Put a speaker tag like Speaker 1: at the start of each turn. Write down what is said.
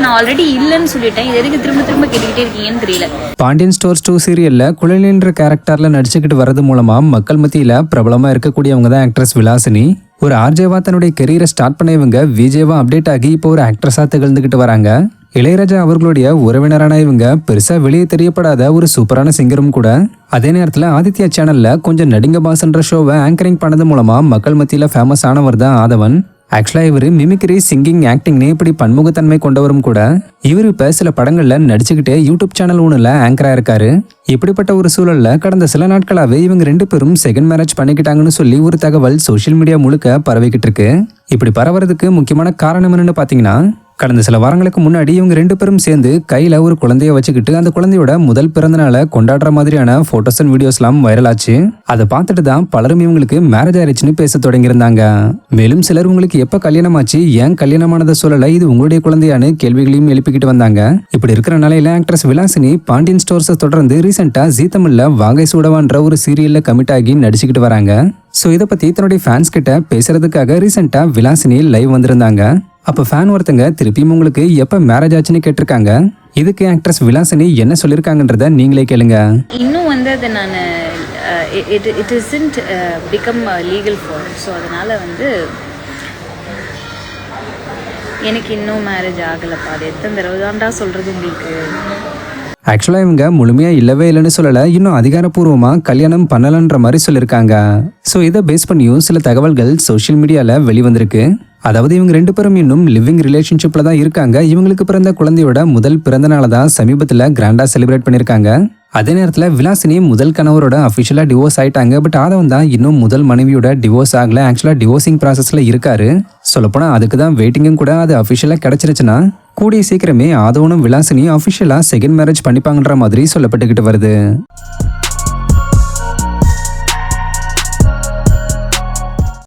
Speaker 1: நான் ஆல்ரெடி இல்லைன்னு சொல்லிட்டேன். இது எதுக்கு திரும்ப திரும்ப கேட்டுக்கிட்டே இருக்கீங்கன்னு தெரியல.
Speaker 2: பாண்டியன் ஸ்டோர்ஸ் 2 சீரியல்ல குழலின்ற கேரக்டர்ல நடிச்சுக்கிட்டு வரது மூலமா மக்கள் மத்தியில பிரபலமா இருக்கக்கூடியவங்க தான் ஆக்ட்ரஸ் விலாசினி. ஒரு ஆர்ஜேவா தன்னுடைய கெரியரை ஸ்டார்ட் பண்ண இவங்க விஜேவா அப்டேட் ஆகி இப்போ ஒரு ஆக்ட்ரஸா திகழ்ந்துகிட்டு வராங்க. இளையராஜா அவர்களுடைய உறவினரான இவங்க பெருசா வெளியே தெரியப்படாத ஒரு சூப்பரான சிங்கரும் கூட. அதே நேரத்துல ஆதித்யா சேனல்ல கொஞ்சம் நடிங்க பாஸ்ன்ற ஷோவை ஆங்கரிங் பண்ணது மூலமா மக்கள் மத்தியில ஃபேமஸ் ஆனவர் தான் ஆதவன். ஆக்சுவலா இவர் மிமிக்ரி, சிங்கிங், ஆக்டிங்னு இப்படி பன்முகத்தன்மை கொண்டவரும் கூட. இவர் இப்ப சில படங்கள்ல நடிச்சுக்கிட்டே யூடியூப் சேனல் ஒண்ணுல ஆங்கரா இருக்காரு. இப்படிப்பட்ட ஒரு சூழல்ல கடந்த சில நாட்களாவே இவங்க 2 பேரும் செகண்ட் மேரேஜ் பண்ணிக்கிட்டாங்கன்னு சொல்லி ஒரு தகவல் சோசியல் மீடியா முழுக்க பரவிக்கிட்டு இருக்கு. இப்படி பரவறதுக்கு முக்கியமான காரணம் என்னன்னு பாத்தீங்கன்னா, கடந்த சில வாரங்களுக்கு முன்னாடி இவங்க 2 பேரும் சேர்ந்து கையில ஒரு குழந்தைய வச்சுக்கிட்டு அந்த குழந்தையோட முதல் பிறந்த நாளை கொண்டாடுற மாதிரியான போட்டோஸ் அண்ட் வீடியோஸ் எல்லாம் வைரல் ஆச்சு. அதை பார்த்துட்டு தான் பலரும் இவங்களுக்கு மேரேஜ் ஆயிடுச்சுன்னு பேச தொடங்கியிருந்தாங்க. மேலும் சிலர் உங்களுக்கு எப்ப கல்யாணம் ஆச்சு, ஏன் கல்யாணமானதை சொல்லல, இது உங்களுடைய குழந்தையானு கேள்விகளையும் எழுப்பிக்கிட்டு வந்தாங்க. இப்படி இருக்கிற நிலையில ஆக்ட்ரஸ் விலாசினி பாண்டியன் ஸ்டோர்ஸை தொடர்ந்து ரீசெண்டா ஜீ தமிழ்ல வாகை சூடவான்ற ஒரு சீரியல்ல கமிட் ஆகி நடிச்சுக்கிட்டு வராங்க. சோ இதை பத்தி தன்னுடைய ஃபேன்ஸ் கிட்ட பேசுறதுக்காக ரீசெண்டா விலாசினி லைவ் வந்திருந்தாங்க. அப்ப ஃபேன் ஒருத்தங்க திருப்பியும் உங்களுக்கு எப்ப மேரேஜ் ஆச்சுன்னு கேட்டிருக்காங்க. இதுக்கு ஆக்ட்ரஸ் விலாசினி என்ன சொல்லிருக்காங்கன்றத நீங்களே கேளுங்க.
Speaker 1: இன்னும் வந்து அதை நான் it isn't become legal form. So அதனால வந்து எனக்கு இன்னும் மேரேஜ் ஆகலப்பா. அது எத்தனை தடவை தான்டா சொல்றது உங்களுக்கு.
Speaker 2: ஆக்சுவலா இவங்க முழுமையா இல்லவே இல்லைன்னு சொல்லல, இன்னும் அதிகாரப்பூர்வமா கல்யாணம் பண்ணலன்ற மாதிரி சொல்லியிருக்காங்க. ஸோ இதை பேஸ் பண்ணியும் சில தகவல்கள் சோசியல் மீடியால வெளிவந்திருக்கு. அதாவது இவங்க 2 பேரும் இன்னும் லிவிங் ரிலேஷன்ஷிப்ல தான் இருக்காங்க. இவங்களுக்கு பிறந்த குழந்தையோட முதல் பிறந்த நாளை தான் சமீபத்துல கிராண்டா செலிப்ரேட் பண்ணிருக்காங்க. அதே நேரத்துல விலாசினி முதல் கணவரோட அபிஷியலா டிவோர்ஸ் ஆயிட்டாங்க. பட் ஆதவன் தான் இன்னும் முதல் மனைவியோட டிவோர்ஸ் ஆகல. ஆக்சுவலா டிவோர்சிங் ப்ராசஸ்ல இருக்காரு. சொல்லப்போனா அதுக்கு தான் வெயிட்டிங்கும் கூட. அது அபிஷியலா கிடைச்சிருச்சுன்னா கூடிய சீக்கிரமே ஆதவனும் விலாசினியும் அபிஷியலா செகண்ட் மேரேஜ் பண்ணிப்பாங்கன்ற மாதிரி சொல்லப்பட்டுக்கிட்டு வருது.